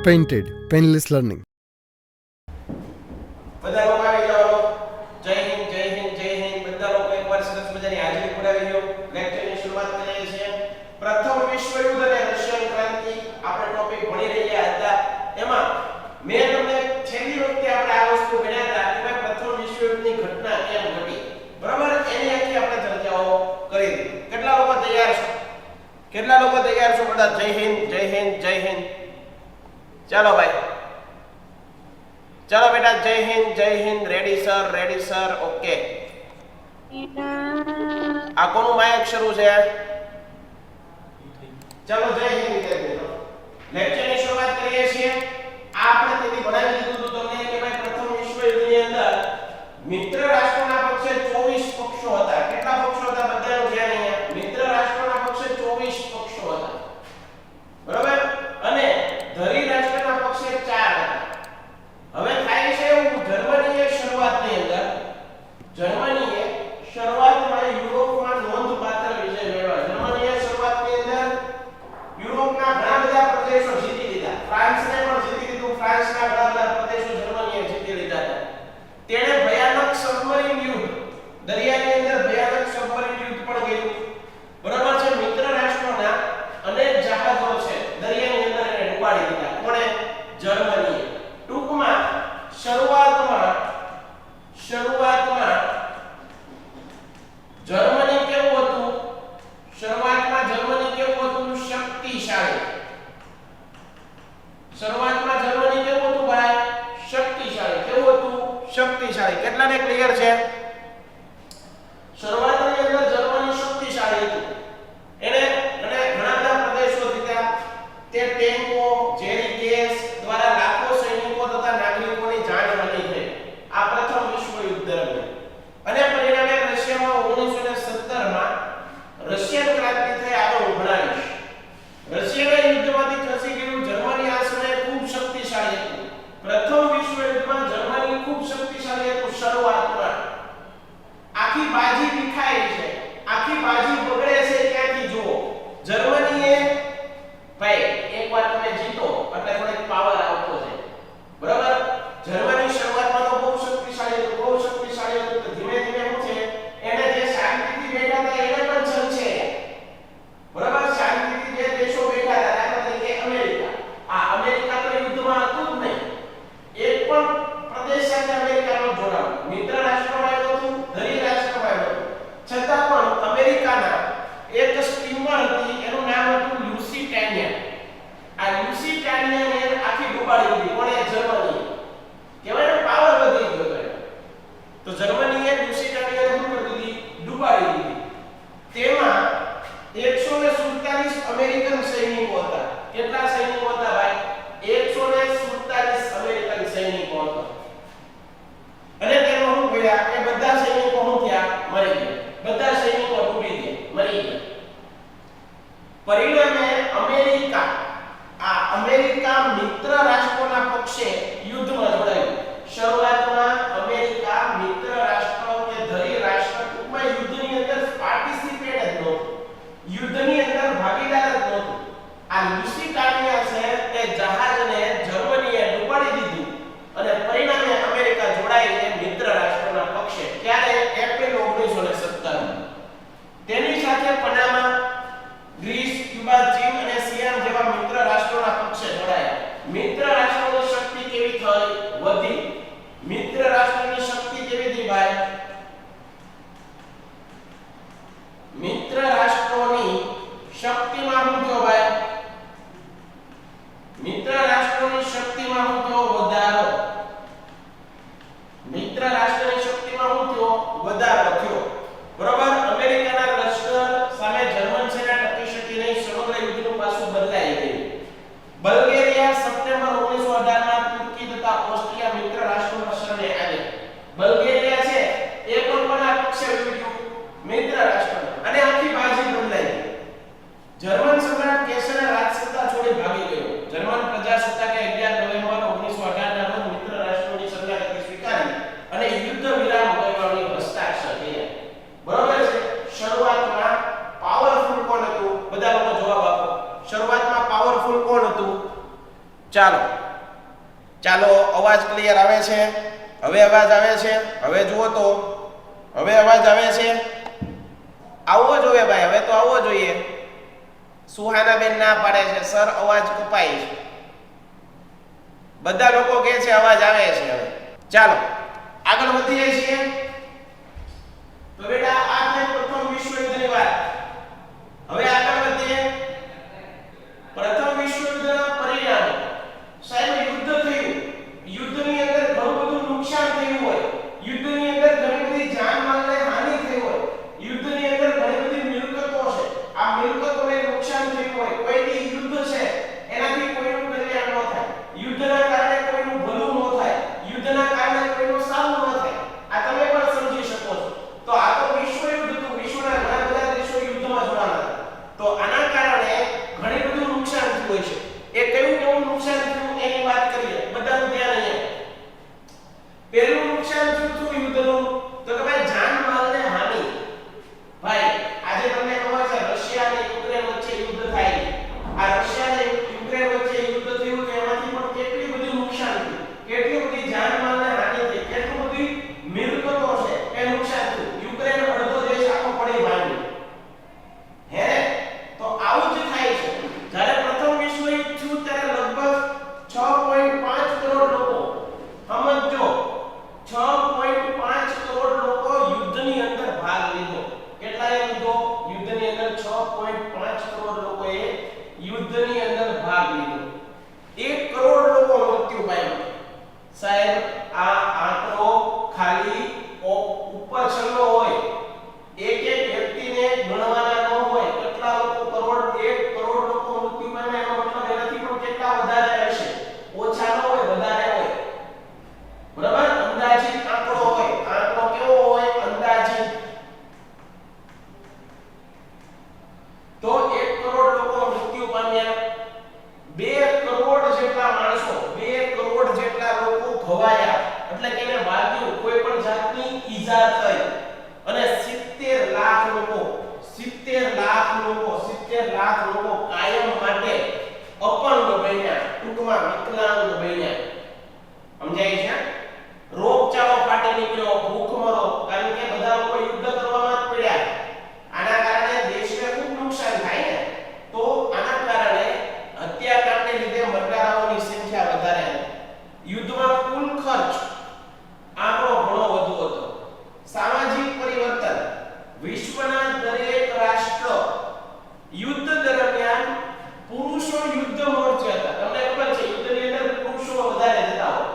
Painted, Painless Learning. બધા લોકો આવી જાઓ. જય હિન્દ જય હિન્દ જય હિન્દ. બધા લોકો એકવાર સરસ મજાની હાજરી પુરાવી લો. લેક્ચરની શરૂઆત કરીએ છીએ. પ્રથમ વિશ્વ યુદ્ધ અને રશિયન ક્રાંતિ આપણે ટોપિક ભણી રહ્યા હતા. એમાં મેં તમને છેલ્લી વખતે આપણે આ વસ્તુ ભણ્યા હતા કે ભાઈ પ્રથમ વિશ્વ યુદ્ધની ઘટના કેમ ઘટી, બરાબર? એની આખી આપણે ચર્ચાઓ કરી હતી. કેટલા લોકો તૈયાર છો? કેટલા લોકો તૈયાર છો? બધા જય હિન્દ જય હિન્દ જય હિન્દ. ચાલો ભાઈ, चलो बेटा, Jai Hind. Ready sir okay. आ कोनु माइक શરૂ છે? चलो जय हिंद. લેક્ચર ની શરૂઆત કરીએ છીએ. આ આપણે તેથી ભણાવી દીધું હતું તમને કે ભાઈ પ્રથમ વિશ્વ યુદ્ધની અંદર મિત્ર રાષ્ટ્રોના પક્ષે 24 પક્ષો હતા. કેટલા પક્ષો હતા? બધાનું ધ્યાન અહીંયા. મિત્ર રાષ્ટ્રોના પક્ષે 24 પક્ષો હતા, બરાબર? અને ધરી રાષ્ટ્રના પક્ષે 4 હતા. હવે થાય છે એવું, જર્મનીએ શરૂઆતમાં યુરોપમાં નોંધપાત્ર વિજય મેળવ્યો. જર્મનીએ શરૂઆતની અંદર યુરોપના ઘણા બધા પ્રદેશો જીતી લીધા. ફ્રાન્સને પણ જીતી લીધું. ફ્રાન્સના ઘણા બધા પ્રદેશો જર્મનીએ જીતી લીધા હતા. તેણે ભયાનક સબમરીન યુદ્ધ, દરિયાની અંદર ભયાનક સબમરીન યુદ્ધ પણ કર્યું, બરાબર છે? મિત્ર રાષ્ટ્રોના અનેક જહાજો છે દરિયાની અંદર એને ડૂબાડી દીધા. કોણે? જર્મનીએ. ટૂંકમાં શરૂઆતમાં જર્મની કેવું હતું? શરૂઆતમાં જર્મની કેવું હતું? શક્તિશાળી. શરૂઆતમાં જર્મની કેવું હતું ભાઈ? શક્તિશાળી. કેવું હતું? શક્તિશાળી. કેટલાને ક્લિયર છે? શરૂઆતની અંદર જર્મની શક્તિશાળી હતું. એને ઘણા બધા પ્રદેશો જીત્યા. તે ટેન્કો, ઝેરી ગેસ દ્વારા લાખો સૈનિકો તથા નાગરિકોની જાનહાનિ થઈ આ પ્રથમ વિશ્વ યુદ્ધ દરમિયાન. અને પરિણામે રશિયામાં 1917માં રશિયન ક્રાંતિ થઈ. આગળ ભણાવીશ. રશિયાના યુદ્ધમાંથી ખસી ગયું. જર્મની આ સમયે ખૂબ શક્તિશાળી હતું. પ્રથમ વિશ્વ યુદ્ધમાં જર્મની ખૂબ શક્તિશાળી હતું. શરૂઆતમાં આખી બાજી વિખાય છે, આખી બાજી બગડે છે. ક્યાંથી જુઓ, જર્મનીએ ભાઈ એકવાર તમે જીતો એટલે થોડીક પાવર આવતો છે, બરાબર? જર્મની શરૂઆતમાં તો બહુ શક્તિશાળી હતું. તો ધીમે ધીમે શું છે, એને જે શાંતિથી બેઠા હતા એને પણ છલછે, બરાબર? શાંતિથી જે દેશો બેઠા હતા, દાખલા તરીકે અમેરિકા. આ અમેરિકા તો યુદ્ધમાં હતું જ નહીં. એક પણ પ્રદેશ સાથે અમેરિકાનો જોડાવ મિત્ર રાષ્ટ્રમાં હતું, ધરી રાષ્ટ્રમાં હતું. છતાં પણ અમેરિકાના એક સ્ટીમર હતી, એનું નામ હતું લ્યુસિટાનિયા. આ લ્યુસિટાનિયાને આખી ડૂબાડી દીધી. કોણે? જર્મની. કહેવાય ને પાવર વધી ગયો હતો. તો જર્મનીએ લ્યુસિટાનિયાને શું કરી દીધી? ડૂબાડી દીધી. તેમાં 147 અમેરિકન સૈનિકો હતા. કેટલા સૈનિકો હતા ભાઈ? 147 અમેરિકન સૈનિકો હતા. અને તેમાં શું કર્યા? એ બધા સૈનિકો શું થયા? મરી ગયા. બધા સૈનિકો ડૂબી ગયા, મરી ગયા. પરિણામે અમેરિકા મિત્ર રાષ્ટ્રોના પક્ષે યુદ્ધમાં જોડાયું. શરૂઆતમાં અમેરિકા મિત્ર રાષ્ટ્ર કે ધરી રાષ્ટ્ર ટૂંકમાં યુદ્ધની અંદર પાર્ટિસિપેટ જ નહોતું, યુદ્ધની અંદર ભાગીદાર જ નહોતું. આ લ્યુસિટાનિયા છે તે જહાજને જર્મનીએ ડૂબાડી દીધું અને પરિણામે અમેરિકા જોડાઈને મિત્ર રાષ્ટ્રોના પક્ષે. ત્યારે એપ્રિલ 1917. તેની સાથે પનામા, ગ્રીસ, ક્યુબા, ચીન અને સિયામ જેવા મિત્ર રાષ્ટ્રોના પક્ષે જોડાયા. મિત્ર રાષ્ટ્રોની શક્તિ કેવી થઈ? વધી. મિત્ર રાષ્ટ્રોની શક્તિ કેવી થઈ ભાઈ? મિત્ર રાષ્ટ્રોની શક્તિમાં શું થયો ભાઈ? મિત્ર રાષ્ટ્રોની શક્તિમાં શું થયો? વધારો. મિત્ર રાષ્ટ્રોની શક્તિમાં શું થયો? વધારો થયો, બરોબર? અમેરિકાના લશ્કર સામે જર્મન સેના ટકી શકી નહીં. સમગ્ર યુદ્ધનું પાસું બદલાઈ ગયું. બલ્ગેરિયા સપ્ટેમ્બર 1918માં તુર્કી તથા ઓસ્ટ્રિયા મિત્ર રાષ્ટ્રોના શરણે આવ્યા. બલ્ગેરિયા છે એ પણ કોના પક્ષે વિડ્યું? મિત્ર રાષ્ટ્ર. અને આખી બાજી બદલાઈ ગઈ. જર્મન સમ્રાટ કેસરે રાજસત્તા છોડી ભાગી ગયો. જર્મન પ્રજાસત્તાકે 11 નવેમ્બર 1918ના રોજ મિત્ર રાષ્ટ્રોની સલામતી સ્વીકારી અને યુદ્ધ વિરામ કરવાની હસ્તાક્ષર કર્યા. બરોબર છે? શરૂઆતમાં પાવરફુલ કોણ હતું? બધા લોકો જવાબ આપો. શરૂઆતમાં પાવરફુલ કોણ હતું? ચાલો ચાલો, અવાજ ક્લિયર આવે છે? હવે અવાજ આવે છે? હવે જુઓ તો, હવે અવાજ આવે છે? આવવો જોઈએ ભાઈ, હવે તો આવવો જોઈએ. સુહાનાબેન ના પાડે છે, સર અવાજ કપાય છે. બધા લોકો કહે છે અવાજ આવે છે. હવે ચાલો આગળ વધીએ છીએ. તો બેટા આ થઈ પ્રથમ વિશ્વ યુદ્ધની વાત. હવે આગળ વધીએ. પ્રથમ વિશ્વ યુદ્ધના પરિણામો. સાહેબ યુદ્ધ થયું, યુદ્ધની અંદર ઘણું બધું નુકસાન થયું હોય, યુદ્ધની અંદર ઘણી બધી જાનમાલને હાનિ થઈ હોય, યુદ્ધની અંદર ઘણી બધી મિલકતો છે, આ મિલકતોને નુકસાન થયું હોય, કોઈની યુદ્ધ છે એનાથી કોઈનું કલ્યાણ ન થાય, યુદ્ધના કારણે કોઈનું ભલું ન થાય, યુદ્ધના કારણે કોઈનું સારું ન થાય, આ તમે પણ સમજી શકો છો. તો આ તો વિશ્વ યુદ્ધ હતું, વિશ્વના ઘણા બધા દેશો યુદ્ધમાં જોડાણા હતા. તો આના કારણે ઘણી બધું નુકસાન થયું હોય છે. એ કેવું નુકસાન થયું એની વાત કરીએ. બધાનું ધ્યાન અહીંયા. પહેલું નુકસાન થયું યુદ્ધનું તો કે ભાઈ જાનમાલને હાનિ. ભાઈ આજે તમને ખબર છે રશિયા અને યુક્રેન વચ્ચે યુદ્ધ થાય છે. આ રશિયા અને યુક્રેન વચ્ચે યુદ્ધ થયું કે એમાંથી પણ કેટલી બધી નુકસાન થયું, કેટલી બધી જાનમાલને હાનિ થઈ, કેટલી બધી મિલકતો છે એ નુકસાન થયું. યુક્રેન અડધો દેશ આખો પડી ભાંગ્યો. હે તો આવું જ થાય છે. જ્યારે પ્રથમ વિશ્વ યુદ્ધ થયું ત્યારે લગભગ 6.5 કરોડ લોકો, સમજો 6.5 કરોડ લોકો યુદ્ધની અંદર ભાગ લીધો. કેટલાએ લીધો? યુદ્ધની અંદર 6.5 કરોડ લોકોએ યુદ્ધની અંદર ભાગ લીધો. 1 કરોડ લોકો મૃત્યુ પામ્યા. સાહેબ આ આંકડો ખાલી ઉપર છલ્લો હોય, એક એક વ્યક્તિને ગણવાના ન હોય. કેટલા લોકો કરોડ, 1 કરોડ લોકો મૃત્યુ પામ્યા એનો મતલબ એનાથી પણ કેટલા વધારે હશે. ઓછા ન હોય, વધારે હોય. બરાબર? અંદાજિત આંકડો હોય. આંકડો કેવો હોય? અંદાજિત. તો 1 કરોડ લોકો મૃત્યુ પામ્યા. 2 કરોડ જેટલા માણસો, 2 કરોડ જેટલા લોકો ઘવાયા, એટલે કે એને વાગ્યું, કોઈ પણ જાતની ઈજા થઈ. અને 70 લાખ લોકો, 70 લાખ લોકો કાયમ માટે અપંગ બન્યા, ટૂંકમાં વિકલાંગ બન્યા. સમજાય છે? રોગચાળો ફાટી નીકળ્યો, ભૂખમરો, કારણ કે બધા લોકો યુદ્ધ કરવામાં જ પડ્યા. આના કારણે દેશને ખૂબ નુકસાન થાય ને. તો આના કારણે હત્યાકાંડને લીધે મરનારાઓની સંખ્યા વધારે હતી. યુદ્ધમાં કુલ ખર્ચ આંકડો ઘણો વધુ હતો. સામાજિક પરિવર્તન. વિશ્વના દરેક રાષ્ટ્ર યુદ્ધ દરમિયાન પુરુષો યુદ્ધ મોરચે હતા. તમને ખબર છે યુદ્ધની અંદર પુરુષો વધારે જતા હોય,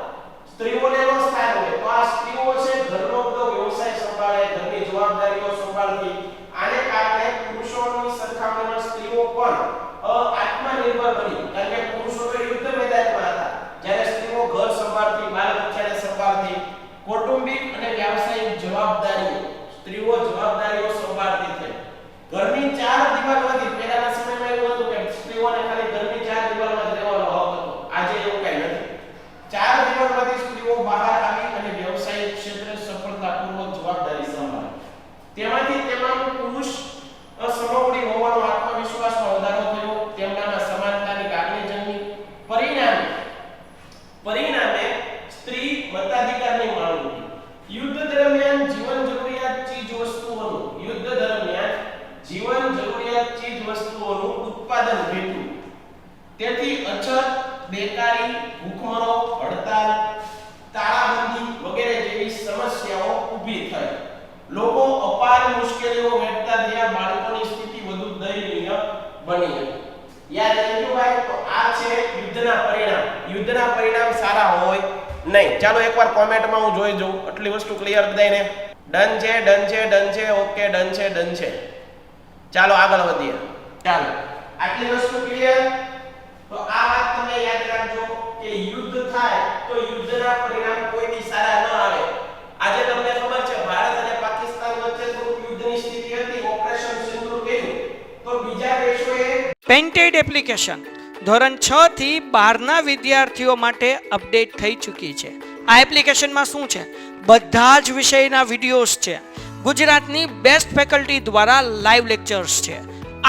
સ્ત્રીઓને નો સ્થાન હોય. તો આ સ્ત્રીઓ છે ઘરનો બધો વ્યવસાય સંભાળે, ઘરની જવાબદારીઓ સંભાળતી. આને કારણે પુરુષોની સરખામણીમાં સ્ત્રીઓ પણ આત્મનિર્ભર બની, કારણ કે પુરુષો તો યુદ્ધ મેદાનમાં હતા, જ્યારે સ્ત્રીઓ ઘર સંભાળતી, બાળ બચ્ચાને સંભાળતી, કૌટુંબિક અને વ્યાવસાયિક જવાબદારીઓ સ્ત્રીઓ જવાબદારીઓ સંભાળતી થઈ. ઘરની 4 દિવાલમાંથી પહેલાના સમયમાં એવું હતું કે સ્ત્રીઓને ખાલી ઘરની 4 દિવાલમાં જ રહેવાનો હક હતો. આજે એવું કઈ નથી. 4 દિવાલમાંથી સ્ત્રીઓ બહાર આવી અને વ્યવસાયિક ક્ષેત્રે સફળતાપૂર્વક જવાબદારી સંભાળે. તેમાંથી તમામ પુરુષ સમવડી હોવાનો આત્મવિશ્વાસમાં વધારો થયો, તેમનામાં સમાનતાની લાગણી જન્મી. પરિણામે સ્ત્રી મતાધિકારની માંગ ઉઠી. યુદ્ધ દરમિયાન જીવન જરૂરિયાત ચીજ વસ્તુઓનું ઉત્પાદન ઘટ્યું. તેથી અછત, બેકારી, ભૂખમરો, હડતાલ, તાળાબંધી વગેરે જેવી સમસ્યાઓ ઊભી થઈ. લોકો અપાર મુશ્કેલીઓ વેઠતા થયા. બાળકોની સ્થિતિ વધુ દયનીય બની હતી. યાદ રાખ્યું ભાઈ? તો આ છે યુદ્ધના પરિણામ. યુદ્ધના પરિણામ સારા હોય નહીં. ચાલો એકવાર કોમેન્ટમાં હું જોઈ જોઉં. આટલી વસ્તુ ક્લિયર બધાને? ડન છે, ડન છે, ડન છે, ઓકે, ડન છે, ડન છે. ચાલો આગળ વધીએ. ચાલો આટલી વસ્તુ ક્લિયર? તો આ વાત તમે યાદ રાખજો કે યુદ્ધ થાય તો યુદ્ધના પરિણામ કોઈ દી સારા ન આવે. આજે તમને ખબર છે ભારત અને પાકિસ્તાન વચ્ચે થોડું યુદ્ધની સ્થિતિ હતી, ઓપરેશન સિંદૂર કર્યું, તો બીજા દેશોએ પેન્ટેડ એપ્લિકેશન ધોરણ 6 થી 12ના વિદ્યાર્થીઓ માટે અપડેટ થઈ ચૂકી છે. આ એપ્લિકેશનમાં શું છે? બધા જ વિષયના વિડિયોઝ છે. ગુજરાતની બેસ્ટ ફેકલ્ટી દ્વારા લાઈવ લેક્ચર્સ છે.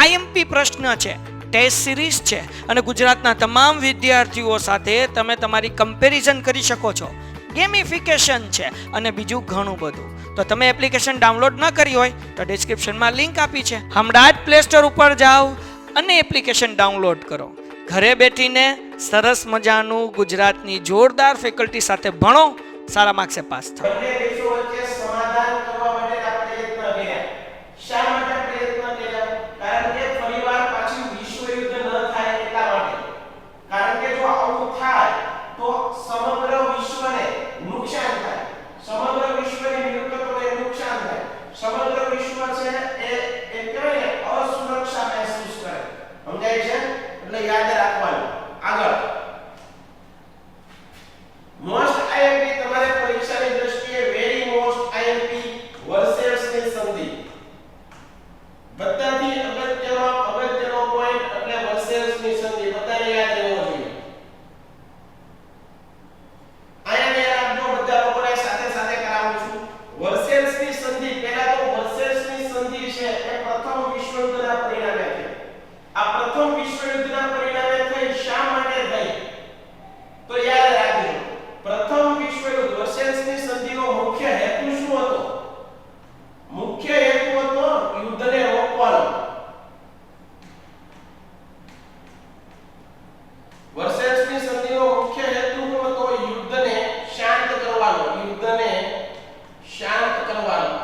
આઈએમપી પ્રશ્ન છે. ટેસ્ટ સિરીઝ છે અને ગુજરાતના તમામ વિદ્યાર્થીઓ સાથે તમે તમારી કમ્પેરિઝન કરી શકો છો. ગેમિફિકેશન છે અને બીજું ઘણું બધું. તો તમે એપ્લિકેશન ડાઉનલોડ ન કરી હોય તો ડિસ્ક્રિપ્શનમાં લિંક આપી છે. હમણાં જ પ્લે સ્ટોર ઉપર જાઓ અને એપ્લિકેશન ડાઉનલોડ કરો. ઘરે બેઠીને સરસ મજાનું ગુજરાતની જોરદાર ફેકલ્ટી સાથે ભણો, સારા માર્ક્સે પાસ થાઓ. બંને દેશો વચ્ચે સમાધાન કરવા માટે આ પ્રયત્ન કર્યા. શા માટે પ્રયત્ન કર્યા? કારણ કે ફરીવાર પાછું વિશ્વયુદ્ધ ન થાય એટલા માટે. કારણ કે જો આવું થાય તો સમગ્ર વિશ્વને નુકસાન થાય, સમગ્ર વિશ્વની મિલકતોને નુકસાન થાય, સમગ્ર વિશ્વ છે એ કહેવાય ને અસુરક્ષા મહેસૂસ કરે. સમજાય છે? એટલે યાદ રાખવાનું. આગળ મોસ્ટ આઈએમપી તમારે પરીક્ષાની દ્રષ્ટિએ વેરી મોસ્ટ આઈએમપી વર્સેસની સંધિ. બધાથી અગત્યનો પોઈન્ટ એટલે વર્સેસની સંધિ બધાને યાદ રહેવો જોઈએ. આયા આપજો બધા લોકોને સાથે સાથે કરાવું છું. વર્સેસની સંધિ, પહેલા તો વર્સેસની સંધિ છે એ પ્રથમ વિશ્વયુદ્ધના પરિણામે થઈ. આ પ્રથમ વિશ્વયુદ્ધના પરિણામે થઈ. શા માટે થઈ? તો યાદ રાખજો, પ્રથમ વિશ્વયુદ્ધ વર્સેસની સંધિનો મુખ્ય હેતુ શું હતો? મુખ્ય હેતુ હતો યુદ્ધને રોકવાનો. વર્સેસની સંધિનો મુખ્ય હેતુ શું હતો? યુદ્ધને શાંત કરવાનો, યુદ્ધને શાંત કરવાનો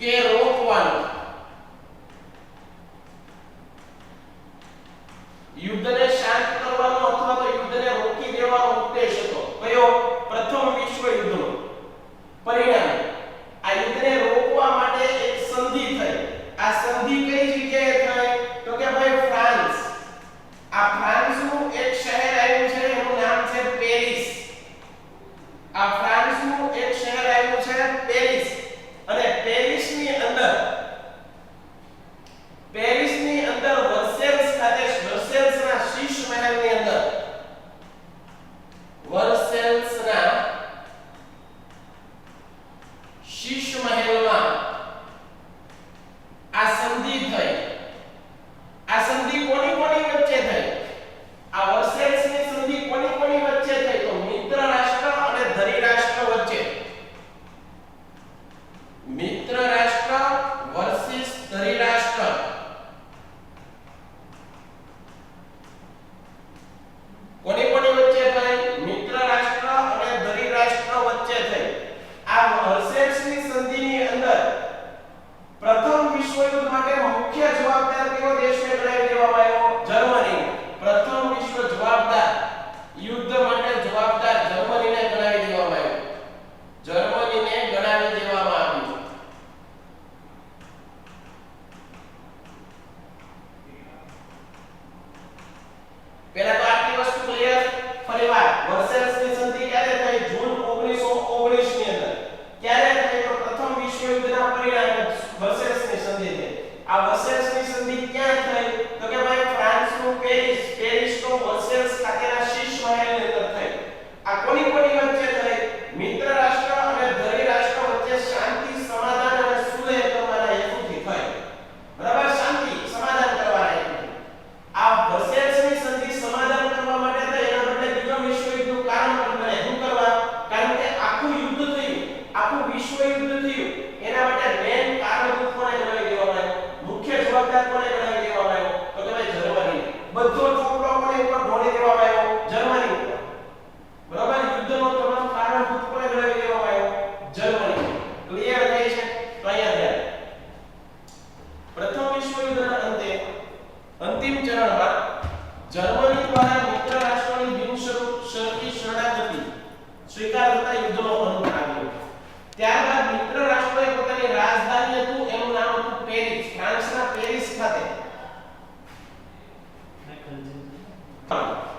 કે રોકવાનો. યુદ્ધને શાંત કરવાનો અથવા તો યુદ્ધને રોકી દેવાનો ઉદ્દેશ હતો. કયો? પ્રથમ વિશ્વયુદ્ધનો પરિણામ. આ યુદ્ધને રોકવા માટે એક સંધિ થઈ. આ સંધિ કઈ જગ્યાએ થઈ? તો કે ભાઈ ફ્રાન્સ. આ ફ્રાન્સનું એક શહેર આવ્યું છે, એનું નામ છે પેરિસ. આ ફ્રાન્સનું એક શહેર આવ્યું છે પેરિસ. અને પેરિસની અંદર વર્સેલ્સ ખાતે, વર્સેલ્સના શીશ મહેલની અંદર, વર્સેલ્સના શીશ મહેલમાં આ સંધિ થઈ. આ સંધિ કોની વચ્ચે થઈ? આ વર્સેલ્સની સંધિ કોની વચ્ચે થઈ? તો મિત્ર રાષ્ટ્ર અને ધરી રાષ્ટ્ર વચ્ચે. મિત્ર રાષ્ટ્ર વર્સિસ ધરી રાષ્ટ્ર. કોની વચ્ચે થઈ? મિત્ર રાષ્ટ્ર અને ધરી રાષ્ટ્ર વચ્ચે થઈ. આ વર્સેલ્સની સંધિની અંદર પ્રથમ વિશ્વયુદ્ધ માટે મુખ્ય જવાબદાર કયો દેશને ગણાવી દેવામાં આવ્યો? જર્મની. પ્રથમ વિશ્વ જવાબદાર યુદ્ધ માટે જવાબદાર જર્મનીને ગણાવી દેવામાં આવ્યો. જર્મનીને ગણાવી દેવામાં આવ્યું. પહેલા તો આટલી વસ્તુ ક્લિયર. ફરીવાર વર્સેલ્સની સંધિ ક્યારે થઈ? જૂન 1919 ની અંદર. ક્યારે થઈ? તો પ્રથમ વિશ્વયુદ્ધના પરિણામે વર્સેલ્સની સંધિ થઈ. આ વર્સેલ્સની સંધિ ક્યાં થઈ? તો કે ભાઈ ફ્રાન્સનું પેરિસ, પેરિસનો વર્સેલ્સ ખાતેના શીશ મહેલની અંદર થઈ. આ કોની વચ્ચે થઈ? મિત્ર રાષ્ટ્ર અને ધરી રાષ્ટ્ર વચ્ચે શાંતિ, સમાધાન અને સુલેહ કરવાના હેતુથી થઈ. બરાબર? શાંતિ, સમાધાન કરવાના હેતુથી. આ વર્સેલ્સની સંધિ સમાધાન કરવા માટે થઈ. એના બદલે બીજા વિશ્વયુદ્ધનું કારણ બને. શું કરવા? કારણ કે આખું યુદ્ધ થયું, આખું વિશ્વયુદ્ધ થયું. એના માટે મેન કારણભૂત કોને ગણાવી દેવામાં આવ્યો? મુખ્ય જવાબદાર કોને ગણાવી દેવામાં આવ્યો? તો કે ભાઈ જર્મની. બધો ચોપડો કોને ઉપર ઢોળી દેવામાં આવ્યો? જર્મની ઉપર. બરાબર? યુદ્ધનો તમામ કારણભૂત કોને ગણાવી દેવામાં આવ્યો? જર્મની. ક્લિયર થઈ છે? તો અહીંયા ધ્યાન. પ્રથમ વિશ્વયુદ્ધના અંતે અંતિમ ચરણમાં જર્મની દ્વારા મિત્ર રાષ્ટ્રોની બિનશરતી શરણાગતિ સ્વીકાર થતા યુદ્ધનો અંત આવ્યો. ત્યારબાદ મિત્ર રાષ્ટ્રોએ પોતાની રાજધાની હતું, એનું નામ હતું પેરિસ. ફ્રાન્સના પેરિસ ખાતે.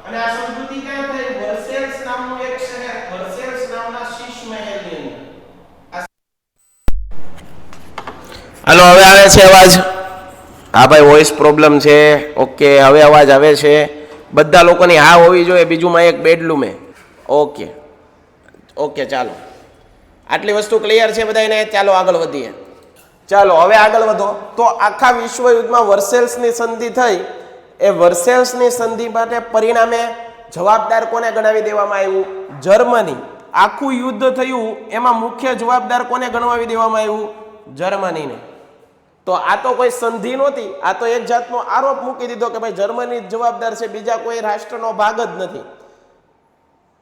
અને આ સમજૂતી ક્યાં થઈ? વર્સેલ્સ નામનું એક શહેર, વર્સેલ્સ નામના શીશ મહેલની અંદર. હાલો, હવે આવે છે અવાજ? હા ભાઈ, વોઇસ પ્રોબ્લેમ છે. ઓકે, હવે અવાજ આવે છે. બધા લોકોની હા હોવી જોઈએ. બીજુંમાં એક બેડરૂમ. ઓકે ઓકે, ચાલો. આટલી વસ્તુ ક્લિયર છે બધાને? ચાલો આગળ વધીએ. ચાલો હવે આગળ વધો. તો આખા વિશ્વયુદ્ધમાં વર્સેલ્સની સંધિ થઈ, એ વર્સેલ્સની સંધિ માટે પરિણામે જવાબદાર કોને ગણાવી દેવામાં આવ્યું? જર્મની. આખું યુદ્ધ થયું એમાં મુખ્ય જવાબદાર કોને ગણવાવી દેવામાં આવ્યું? જર્મનીને. તો આ તો કોઈ સંધિ નહોતી, આ તો એક જાતનો આરોપ મૂકી દીધો કે ભાઈ જર્મની જ જવાબદાર છે, બીજા કોઈ રાષ્ટ્રનો ભાગ જ નથી.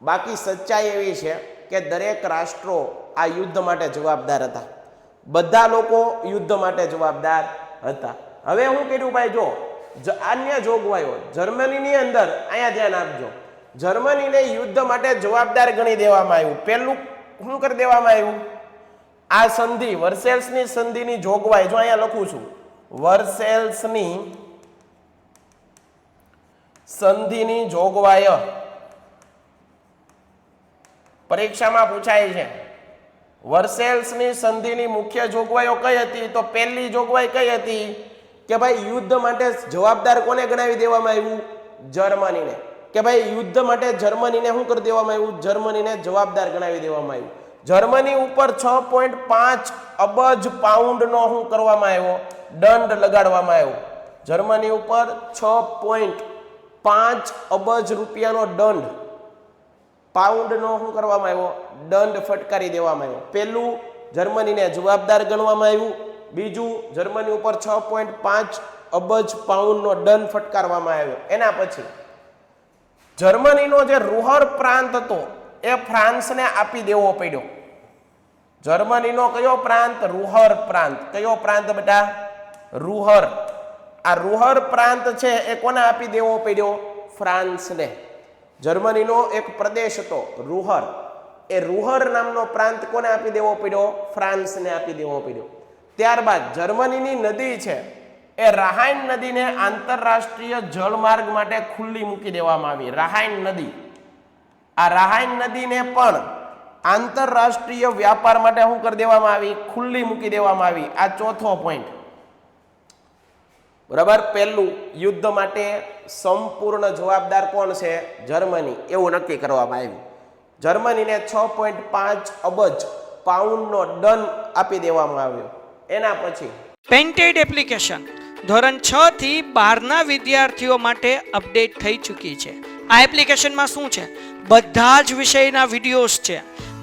બાકી સચ્ચાઈ એવી છે કે દરેક રાષ્ટ્રો આ યુદ્ધ માટે જવાબદાર હતા. બધા લોકો યુદ્ધ માટે જવાબદાર હતા. હવે હું કર્યું ભાઈ, જો અન્ય જોગવાઈઓ જર્મનીની અંદર, અહીંયા ધ્યાન આપજો, જર્મનીને યુદ્ધ માટે જવાબદાર ગણી દેવામાં આવ્યું. પહેલું શું કરી દેવામાં આવ્યું? આ સંધિ, વર્સેલ્સની સંધિની જોગવાઈ, જો અહીંયા લખું છું, વર્સેલ્સની સંધિની જોગવાઈ પરીક્ષામાં પૂછાય છે. વર્સેલ્સની સંધિની મુખ્ય જોગવાઈઓ કઈ હતી? તો પહેલી જોગવાઈ કઈ હતી કે ભાઈ યુદ્ધ માટે જવાબદાર કોને ગણાવી દેવામાં આવ્યું? જર્મનીને. કે ભાઈ યુદ્ધ માટે જર્મનીને શું કરી દેવામાં આવ્યું? જર્મનીને જવાબદાર ગણાવી દેવામાં આવ્યું. જર્મની ઉપર 6.5 અબજ પાઉન્ડનો શું કરવામાં આવ્યો? દંડ લગાડવામાં આવ્યો. જર્મની ઉપર 6.5 અબજ રૂપિયાનો દંડ, પાઉન્ડનો શું કરવામાં આવ્યો? દંડ ફટકારી દેવામાં આવ્યો. પહેલું, જર્મનીને જવાબદાર ગણવામાં આવ્યું. બીજું, જર્મની ઉપર 6.5 અબજ પાઉન્ડનો દંડ ફટકારવામાં આવ્યો. એના પછી જર્મનીનો જે રૂહર પ્રાંત હતો એ ફ્રાન્સને આપી દેવો પડ્યો. જર્મનીનો કયો પ્રાંત? રૂહર પ્રાંત. કયો પ્રાંત બેટા? રૂહર. આ રૂહર પ્રાંત છે એ કોને આપી દેવો પડ્યો? ફ્રાન્સને. જર્મનીનો એક પ્રદેશ હતો રૂહર, એ રૂહર નામનો પ્રાંત કોને આપી દેવો પડ્યો? ફ્રાન્સને આપી દેવો પડ્યો. ત્યારબાદ જર્મનીની નદી છે એ રાહાઇન નદીને આંતરરાષ્ટ્રીય જળમાર્ગ માટે ખુલ્લી મૂકી દેવામાં આવી. રાહાઇન નદી, આ રાહાઇન નદીને પણ આંતરરાષ્ટ્રીય વ્યાપાર માટે શું કરી દેવામાં આવી? ખુલ્લી મૂકી દેવામાં આવી. આ ચોથો પોઈન્ટ. બરાબર. પહેલું, યુદ્ધ માટે સંપૂર્ણ જવાબદાર કોણ છે? જર્મની, એવું નક્કી કરવામાં આવ્યું. જર્મનીને 6.5 અબજ પાઉન્ડનો દંડ આપી દેવામાં આવ્યો. એના પછી પેઇન્ટેડ એપ્લિકેશન ધોરણ 6 થી 12ના વિદ્યાર્થીઓ માટે અપડેટ થઈ ચૂકી છે. આ એપ્લિકેશનમાં શું છે? બધા જ વિષયના વિડીયોઝ છે.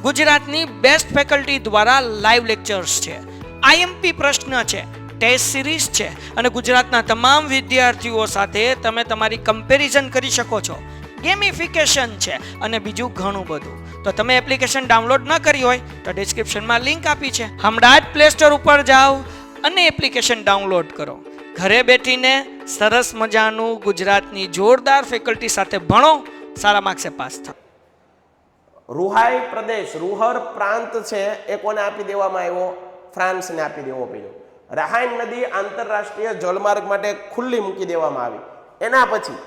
ગુજરાતની બેસ્ટ ફેકલ્ટી દ્વારા લાઈવ લેક્ચર્સ છે. આઈએમપી પ્રશ્ન છે, ટેસ્ટ સિરીઝ છે અને ગુજરાતના તમામ વિદ્યાર્થીઓ સાથે તમે તમારી કમ્પેરિઝન કરી શકો છો. ગેમિફિકેશન છે અને બીજું ઘણું બધું. તો તમે એપ્લિકેશન ડાઉનલોડ ન કરી હોય તો ડિસ્ક્રિપ્શનમાં લિંક આપી છે. હમણાં જ પ્લે સ્ટોર ઉપર જાઓ અને એપ્લિકેશન ડાઉનલોડ કરો. ઘરે બેઠીને સરસ મજાનું ગુજરાતની જોરદાર ફેકલ્ટી સાથે ભણો, સારા માર્ક્સે પાસ થાઓ. રૂહાઈ પ્રદેશ, રૂહર પ્રાંત છે એ કોને આપી દેવામાં આવ્યો? ફ્રાન્સને આપી દેવો પડ્યો. રાહાઇન નદી આંતરરાષ્ટ્રીય જળમાર્ગ માટે ખુલ્લી મૂકી દેવામાં આવી. એના પછી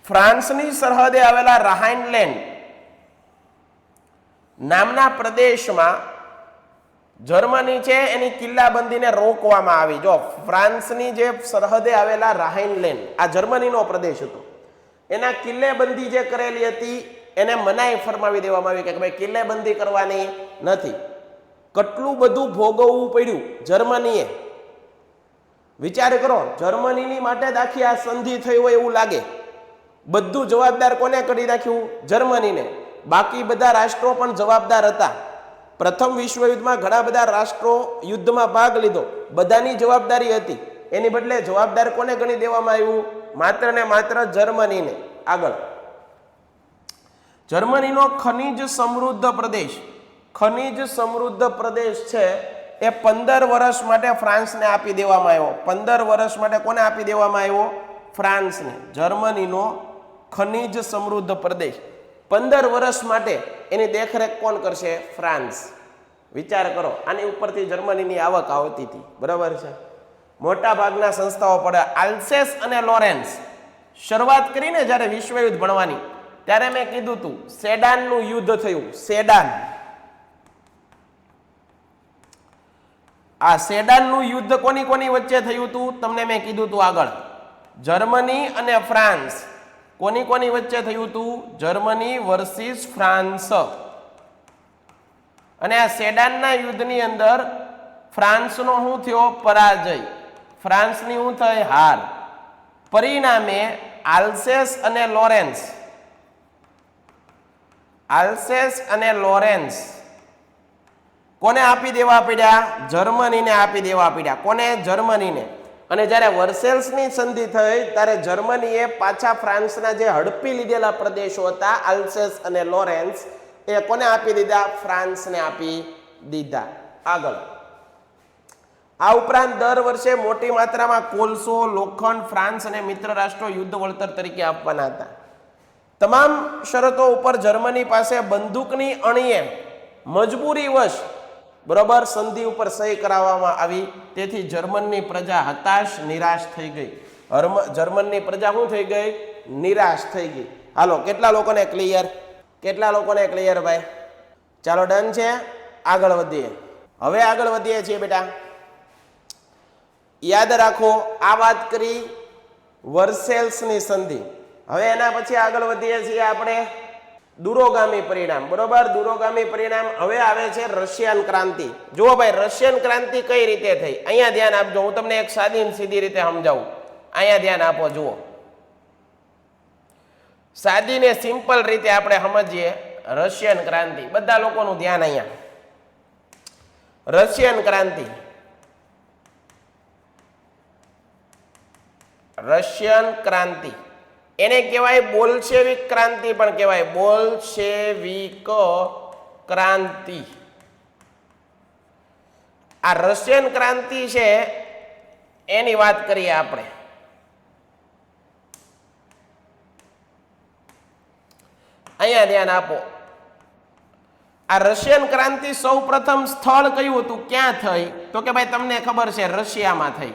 ફ્રાન્સની સરહદે આવેલા રાહાઇનલેન્ડ નામના પ્રદેશમાં જર્મની છે એની કિલ્લાબંધીને રોકવામાં આવી. જો ફ્રાન્સની જે સરહદે આવેલા રાહાઇનલેન્ડ, આ જર્મનીનો પ્રદેશ હતો, એના કિલ્લેબંધી જે કરેલી હતી એને મનાઈ ફરમાવી દેવામાં આવી કે ભાઈ કિલ્લેબંધી કરવાની નથી. કેટલું બધું ભોગવવું પડ્યું જર્મનીએ. વિચાર કરો, જર્મનીની માટે જ આખી આ સંધિ થઈ હોય એવું લાગે. બધું જવાબદાર કોને કરી નાખ્યું? જર્મનીને. બાકી બધા રાષ્ટ્રો પણ જવાબદાર હતા. પ્રથમ વિશ્વયુદ્ધમાં ઘણા બધા રાષ્ટ્રો યુદ્ધમાં ભાગ લીધો, બધાની જવાબદારી હતી. એની બદલે જવાબદાર કોને ગણી દેવામાં આવ્યું? માત્ર ને માત્ર જર્મનીને. આગળ, જર્મનીનો ખનિજ સમૃદ્ધ પ્રદેશ, ખનિજ સમૃદ્ધ પ્રદેશ છે એ 15 વર્ષ માટે ફ્રાન્સને આપી દેવામાં આવ્યો. 15 વર્ષ માટે કોને આપી દેવામાં આવ્યો? ફ્રાન્સને. જર્મનીનો ખનિજ સમૃદ્ધ પ્રદેશ 15 વર્ષ માટે એની દેખરેખ કોણ કરશે? ફ્રાન્સ. વિચાર કરો, આની ઉપરથી જર્મનીની આવક આવતી હતી. બરાબર છે. મોટા ભાગના સંસ્થાઓ પડે. આલ્સેસ અને લોરેન્સ શરૂઆત કરીને જ્યારે વિશ્વયુદ્ધ ભણવાની ત્યારે મેં કીધું હતું સેડાનનું યુદ્ધ થયું. સેડાન, આ સેડાનનું યુદ્ધ કોની કોની વચ્ચે થયું હતું તમને મેં કીધું હતું આગળ. જર્મની અને ફ્રાન્સ. કોની કોની વચ્ચે થયું હતું? Germany versus France. અને આ સેડાનના યુદ્ધની અંદર ફ્રાન્સનો શું થયો? પરાજય. ફ્રાન્સની શું થઈ? હાર. પરિણામે આલ્સેસ અને લોરેન્સ કોને આપી દેવા પડ્યા? જર્મનીને આપી દેવા પડ્યા. કોને? જર્મનીને. અને જ્યારે વર્સેલ્સની સંધિ થઈ ત્યારે જર્મનીએ પાછા ફ્રાન્સના જે હડપી લીધેલા પ્રદેશો હતા આલ્સેસ અને લોરેન્સ એ કોને આપી દીધા? ફ્રાન્સને આપી દીધા. આગળ આ ઉપરાંત દર વર્ષે મોટી માત્રામાં કોલસો, લોખંડ ફ્રાન્સ અને મિત્ર રાષ્ટ્રો યુદ્ધ વળતર તરીકે આપવાના હતા. તમામ શરતો ઉપર જર્મની પાસે બંદૂકની અણીએ મજબૂરીવશ બરોબર સંધિ ઉપર સહી કરાવવામાં આવી. તેથી જર્મનની પ્રજા હતાશ, નિરાશ થઈ ગઈ. જર્મનની પ્રજા શું થઈ ગઈ? નિરાશ થઈ ગઈ. હાલો, કેટલા લોકોને ક્લિયર? કેટલા લોકોને ક્લિયર ભાઈ? ચાલો ડન છે. આગળ વધીએ. હવે આગળ વધીએ છીએ બેટા. યાદ રાખો આ વાત કરી વર્સેલ્સની સંધિ. હવે એના પછી આગળ વધીએ છીએ આપણે દૂરોગામી પરિણામ. બરોબર, દૂરોગામી પરિણામ. હવે આવે છે રશિયન ક્રાંતિ. જુઓ ભાઈ, રશિયન ક્રાંતિ કઈ રીતે થઈ અહીંયા ધ્યાન આપજો. હું તમને એક સાદી સીધી રીતે સમજાવું. અહીંયા ધ્યાન આપો. જુઓ, સાદી ને સિમ્પલ રીતે આપણે સમજીએ રશિયન ક્રાંતિ. બધા લોકોનું ધ્યાન અહીંયા. રશિયન ક્રાંતિ, રશિયન ક્રાંતિ એને કહેવાય બોલ્શેવિક ક્રાંતિ પણ કહેવાય. બોલ્શેવિક ક્રાંતિ. આ રશિયન ક્રાંતિ છે એની વાત કરીએ આપણે. અહીંયા ધ્યાન આપો. આ રશિયન ક્રાંતિ સૌ પ્રથમ સ્થળ કયું હતું? ક્યાં થઈ? તો કે ભાઈ તમને ખબર છે, રશિયામાં થઈ.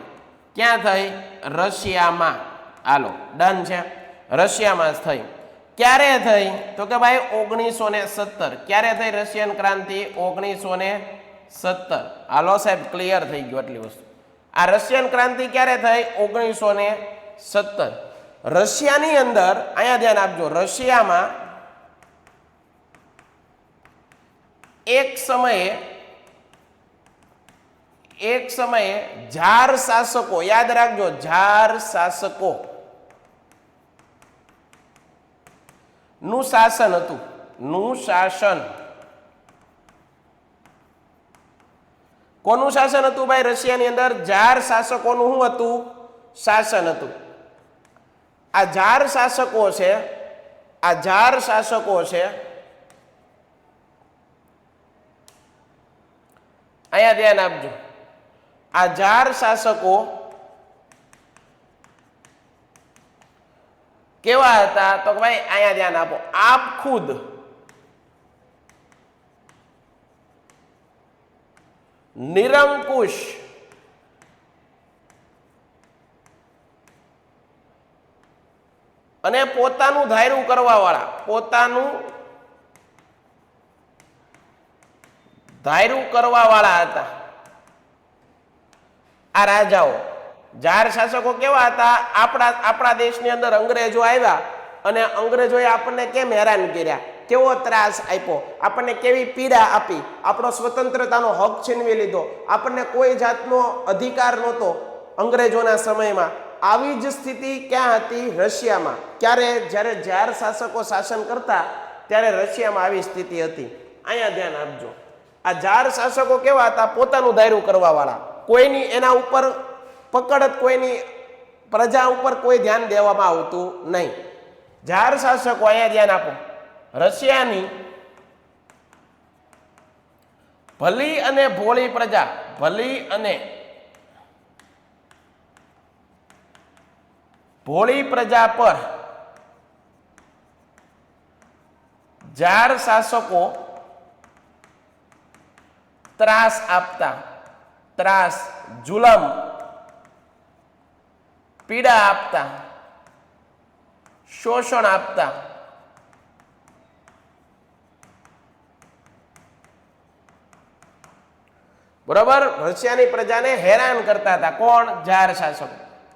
ક્યાં થઈ? રશિયામાં. હાલો, ડન છે. રશિયામાં થઈ. ક્યારે થઈ? તો કે ભાઈ 1917. ક્યારે થઈ રશિયન ક્રાંતિ? 1917. હાલો સાહેબ, ક્લિયર થઈ ગયું આટલી વસ્તુ. આ રશિયન ક્રાંતિ ક્યારે થઈ? 1917. રશિયાની અંદર અહીંયા ધ્યાન આપજો. રશિયામાં એક સમયે ઝાર શાસકો, યાદ રાખજો, ઝાર શાસકો નું શાસન હતું. નું શાસન. કોનું શાસન હતું ભાઈ? રશિયાની અંદર ઝાર શાસકોનું શું હતું? શાસન હતું. આ ઝાર શાસકો છે, આ ઝાર શાસકો છે, અહીંયા ધ્યાન આપજો. આ ઝાર શાસકો કેવા હતા? તો ભાઈ અહીંયા ધ્યાન આપો. આપ ખુદ નિરંકુશ અને પોતાનું ધાર્યું કરવા વાળા, પોતાનું ધાર્યું કરવા વાળા હતા આ રાજાઓ. ઝાર શાસકો કેવા હતા? આપણા દેશની અંદર અંગ્રેજો આવ્યા અને અંગ્રેજોએ આપણને કેમ હેરાન કર્યા, કેવો ત્રાસ આપ્યો, આપણને કેવી પીડા આપી, આપણો સ્વતંત્રતાનો હક છીનવી લીધો, આપણને કોઈ જાતનો અધિકાર નહોતો અંગ્રેજોના સમયમાં. આવી જ સ્થિતિ ક્યાં હતી? રશિયામાં. જ્યારે ઝાર શાસકો શાસન કરતા ત્યારે રશિયામાં આવી સ્થિતિ હતી. અહીંયા ધ્યાન આપજો. આ ઝાર શાસકો કેવા હતા? પોતાનું ધાર્યું કરવા વાળા. કોઈની એના ઉપર પકડ, કોઈની પ્રજા ઉપર કોઈ ધ્યાન દેવામાં આવતું નહીં. ઝાર શાસકો, અહીંયા ધ્યાન આપો. રશિયાની ભલી અને ભોળી પ્રજા, ભલી અને ભોળી પ્રજા પર ઝાર શાસકો ત્રાસ આપતા. ત્રાસ, જુલમ, પીડા આપતા, શોષણ આપતા. બરોબર, રશિયાની પ્રજાને હેરાન કરતા હતા. કોણ? ઝાર શાસકો.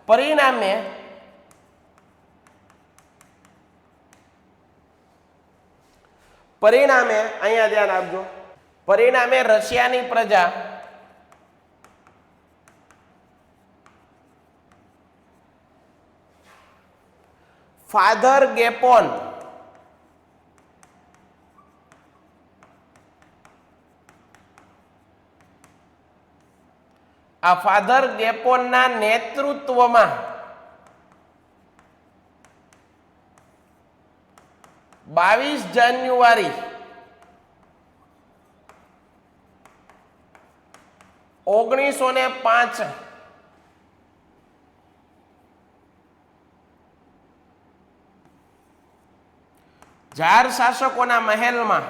પરિણામે અહીંયા ધ્યાન આપજો. પરિણામે રશિયાની પ્રજા ફાધર ગેપોન. આ ફાધર ગેપોનના નેતૃત્વમાં 22 જાન્યુઆરી 1905 ઝાર શાસકોના મહેલમાં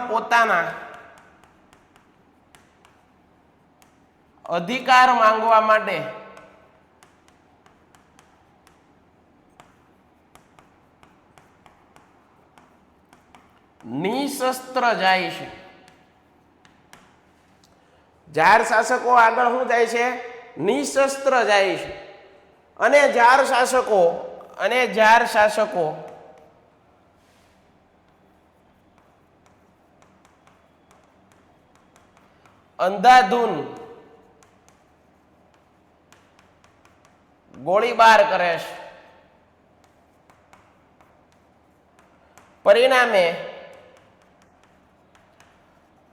પોતાના અધિકાર માંગવા માટે નિશસ્ત્ર જાય છે. ઝાર શાસકો આગળ શું જાય છે? નિશસ્ત્ર જાય છે. અને ઝાર શાસકો અંધાધૂન ગોળીબાર કરે છે. પરિણામે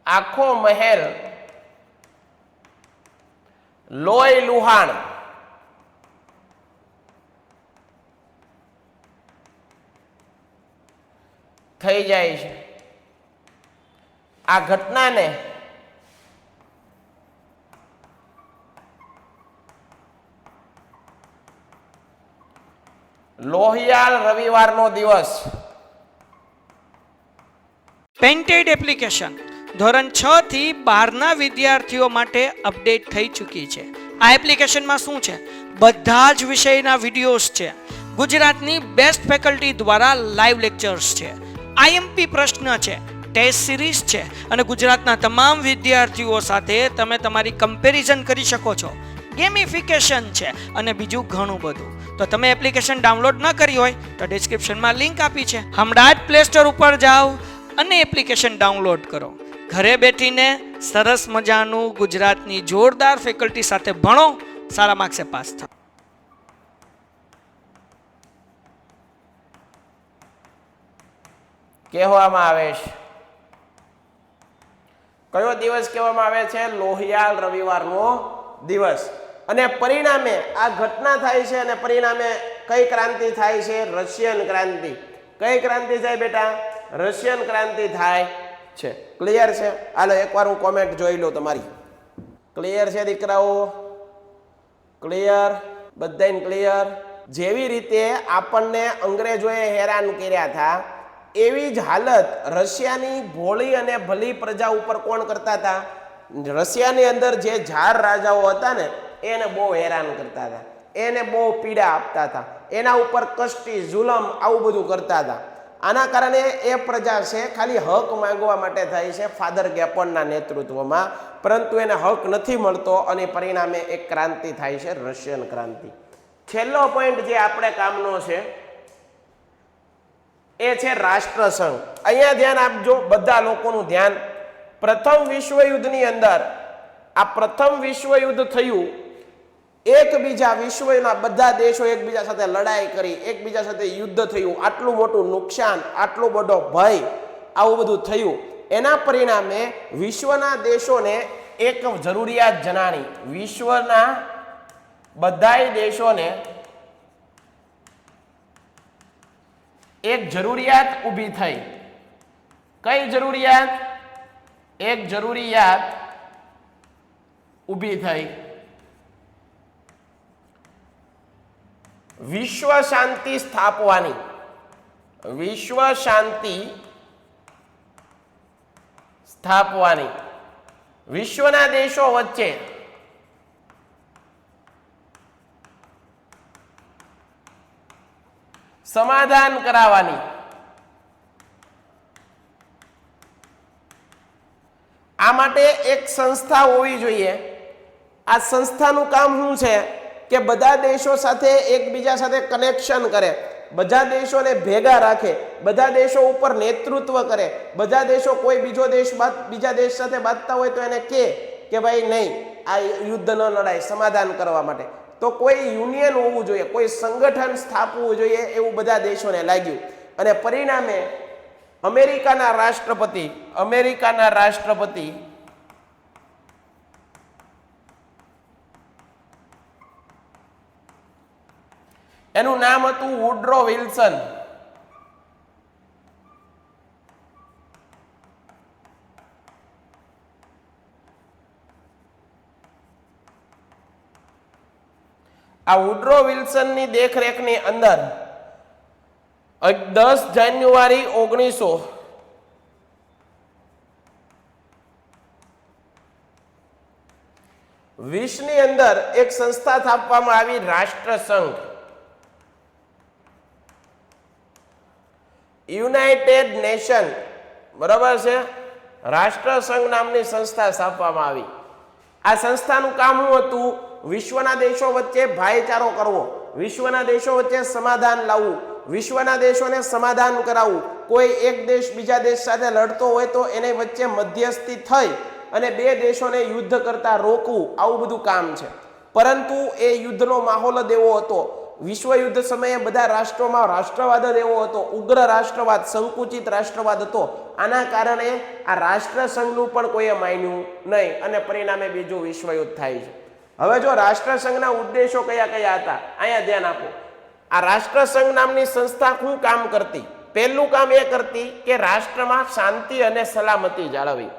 આખો મહેલ લોહી લુહાણ થઈ જાય છે. આ ઘટનાને લોહિયાળ રવિવારનો દિવસ. પેન્ટેડ એપ્લિકેશન ધોરણ 6 થી 12 ના વિદ્યાર્થીઓ માટે અપડેટ થઈ ચૂકી છે. આ એપ્લિકેશનમાં શું છે? બધા જ વિષયના વિડીયોઝ છે. ગુજરાતની બેસ્ટ ફેકલ્ટી દ્વારા લાઈવ લેક્ચર્સ છે. આઈએમપી પ્રશ્ન છે, ટેસ્ટ સિરીઝ છે અને ગુજરાતના તમામ વિદ્યાર્થીઓ સાથે તમે તમારી કમ્પેરિઝન કરી શકો છો. ગેમિફિકેશન છે અને બીજું ઘણું બધું. તો તમે એપ્લિકેશન ડાઉનલોડ ન કરી હોય તો ડિસ્ક્રિપ્શનમાં લિંક આપી છે. હમણાં જ પ્લે સ્ટોર ઉપર જાઓ અને એપ્લિકેશન ડાઉનલોડ કરો. ઘરે બેઠીને સરસ મજાનું ગુજરાતની જોરદાર ફેકલ્ટી સાથે ભણો, સારા માર્ક્સે પાસ થાઓ. કહેવામાં આવે છે, કયો દિવસ કહેવામાં આવે છે? લોહિયાળ રવિવારનો દિવસ. અને પરિણામે આ ઘટના થાય છે અને પરિણામે કઈ ક્રાંતિ થાય છે? રશિયન ક્રાંતિ. કઈ ક્રાંતિ થાય બેટા? રશિયન ક્રાંતિ થાય છે. ક્લિયર છે? હાલો એકવાર હું કોમેન્ટ જોઈ લઉં તમારી. ક્લિયર છે દીકરાઓ? ક્લિયર? બધાને ક્લિયર? જેવી રીતે આપણને અંગ્રેજોએ હેરાન કર્યા હતા એવી જ હાલત રશિયાની ભોળી અને ભલી પ્રજા ઉપર કોણ કરતા હતા? રશિયાની અંદર જે ઝાર રાજાઓ હતા ને એને બહુ હેરાન કરતા હતા, એને બહુ પીડા આપતા હતા, એના ઉપર કષ્ટી જુલમ આવું બધું કરતા હતા. આના કારણે એ પ્રજા છે ખાલી હક માંગવા માટે થાય છે ફાધર ગેપોનના નેતૃત્વમાં, પરંતુ એને હક નથી મળતો અને પરિણામે એક ક્રાંતિ થાય છે, રશિયન ક્રાંતિ. છેલ્લો પોઈન્ટ જે આપણે કામનો છે એ છે રાષ્ટ્રસંઘ. અહીંયા ધ્યાન આપજો, બધા લોકોનું ધ્યાન. પ્રથમ વિશ્વયુદ્ધની અંદર આ પ્રથમ વિશ્વયુદ્ધ થયું, એકબીજા વિશ્વના બધા દેશો એકબીજા સાથે લડાઈ કરી, એકબીજા સાથે યુદ્ધ થયું, આટલું મોટું નુકસાન, આટલો બધો ભય, આવું બધું થયું. એના પરિણામે વિશ્વના દેશોને એક જરૂરિયાત જણાણી. વિશ્વના બધાય દેશોને એક જરૂરિયાત ઊભી થઈ. કઈ જરૂરિયાત? એક જરૂરિયાત ઊભી થઈ વિશ્વ શાંતિ સ્થાપવાની. વિશ્વ શાંતિ સ્થાપવાની, વિશ્વના દેશો વચ્ચે સમાધાન કરાવવાની. આ માટે એક સંસ્થા હોવી જોઈએ. આ સંસ્થાનું કામ શું છે કે બધા દેશો સાથે એકબીજા સાથે કનેક્શન કરે, બધા દેશોને ભેગા રાખે, બધા દેશો ઉપર નેતૃત્વ કરે, બધા દેશો કોઈ બીજા દેશ સાથે બાંધતા હોય તો એને કે ભાઈ નહીં, આ યુદ્ધ ન લડાય, સમાધાન કરવા માટે તો કોઈ યુનિયન હોવું જોઈએ, કોઈ સંગઠન સ્થાપવું જોઈએ એવું બધા દેશોને લાગ્યું. અને પરિણામે અમેરિકાના રાષ્ટ્રપતિ એનું નામ હતું વુડરો વિલ્સન. આ વુડરો વિલ્સનની દેખરેખની અંદર 10 જાન્યુઆરી 1920 ની અંદર એક સંસ્થા સ્થાપવામાં આવી, રાષ્ટ્રસંઘ, યુનાઇટેડ નેશન. બરાબર છે? રાષ્ટ્રસંઘ નામની સંસ્થા સ્થાપવામાં આવી. આ સંસ્થાનું કામ શું હતું? વિશ્વના દેશો વચ્ચે ભાઈચારો કરવો, વિશ્વના દેશો વચ્ચે સમાધાન લાવવું, વિશ્વના દેશોને સમાધાન કરાવવું. કોઈ એક દેશ બીજા દેશ સાથે લડતો હોય તો એને વચ્ચે મધ્યસ્થી થઈ અને બે દેશોને યુદ્ધ કરતા રોકવું, આવું બધું કામ છે. પરંતુ એ યુદ્ધનો માહોલ જ એવો હતો, વિશ્વ યુદ્ધ સમયે બધા રાષ્ટ્રોમાં રાષ્ટ્રવાદ જ એવો હતો, ઉગ્ર રાષ્ટ્રવાદ, સંકુચિત રાષ્ટ્રવાદ હતો. આના કારણે આ રાષ્ટ્રસંઘનું પણ કોઈએ માન્યું નહીં અને પરિણામે બીજું વિશ્વયુદ્ધ થાય છે. હવે જો રાષ્ટ્રસંઘના ઉદ્દેશો કયા કયા હતા, અહીંયા ધ્યાન આપો. આ રાષ્ટ્રસંઘ નામની સંસ્થા શું કામ કરતી? પહેલું કામ એ કરતી કે રાષ્ટ્રમાં શાંતિ અને સલામતી જાળવવી.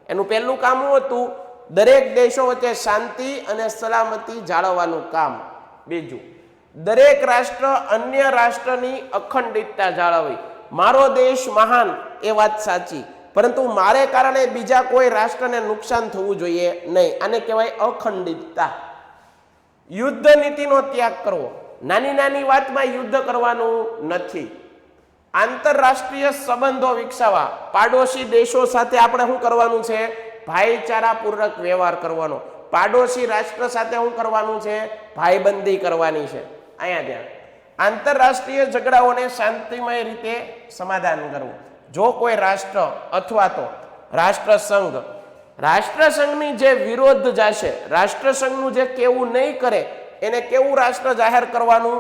એનું પહેલું કામ શું હતું? દરેક દેશો વચ્ચે શાંતિ અને સલામતી જાળવવાનું કામ. બીજું, દરેક રાષ્ટ્ર અન્ય રાષ્ટ્રની અખંડિતતા જાળવવી. મારો દેશ મહાન એ વાત સાચી, પરંતુ મારે કારણે બીજા કોઈ રાષ્ટ્રને નુકસાન થવું જોઈએ નહીં. આને કહેવાય અખંડિતતા. યુદ્ધ નીતિનો ત્યાગ કરવો, નાની નાની વાતમાં યુદ્ધ કરવાનું નથી. આંતરરાષ્ટ્રીય સંબંધો વિકસાવવા, પાડોશી દેશો સાથે આપણે શું કરવાનું છે? ભાઈચારાપૂર્વક વ્યવહાર કરવાનો. પાડોશી રાષ્ટ્ર સાથે શું કરવાનું છે? ભાઈબંધી કરવાની છે. અહીંયા ધ્યાન. આંતરરાષ્ટ્રીય ઝઘડાઓને શાંતિમય રીતે સમાધાન કરવું. જો કોઈ રાષ્ટ્ર અથવા તો રાષ્ટ્રસંઘની જે વિરોધ જશે, રાષ્ટ્રસંઘનું જે કેવું નહીં કરે એને કેવું રાષ્ટ્ર જાહેર કરવાનું?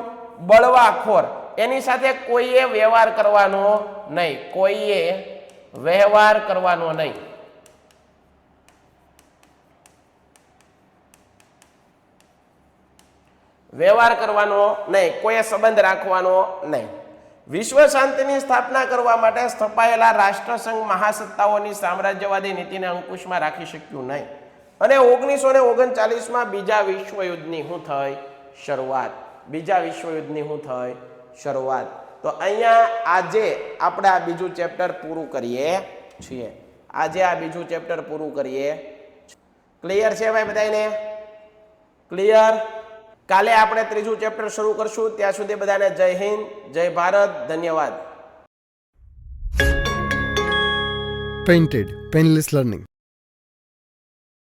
બળવાખોર. એની સાથે કોઈએ વ્યવહાર કરવાનો નહીં, કોઈએ વ્યવહાર કરવાનો નહીં. વ્યવહાર કરવાનો નહીં, કોઈએ સંબંધ રાખવાનો નહીં. વિશ્વ શાંતિની સ્થાપના કરવા માટે સ્થપાયેલા રાષ્ટ્રસંઘ મહાસત્તાઓની સામ્રાજ્યવાદી નીતિને અંકુશમાં રાખી શક્યું નહીં અને 1939માં બીજા વિશ્વયુદ્ધની શું થઈ? શરૂઆત. બીજા વિશ્વયુદ્ધની શું થઈ? શરૂઆત. તો અહીંયા આજે આપણે આ બીજું ચેપ્ટર પૂરું કરીએ છીએ. ક્લિયર છે ભાઈ બધાને? ક્લિયર? કાલે આપણે ત્રીજું ચેપ્ટર શરૂ કરશું. ત્યાં સુધી બધાને જય હિન્દ, જય ભારત, ધન્યવાદ. Painted Painless Learning.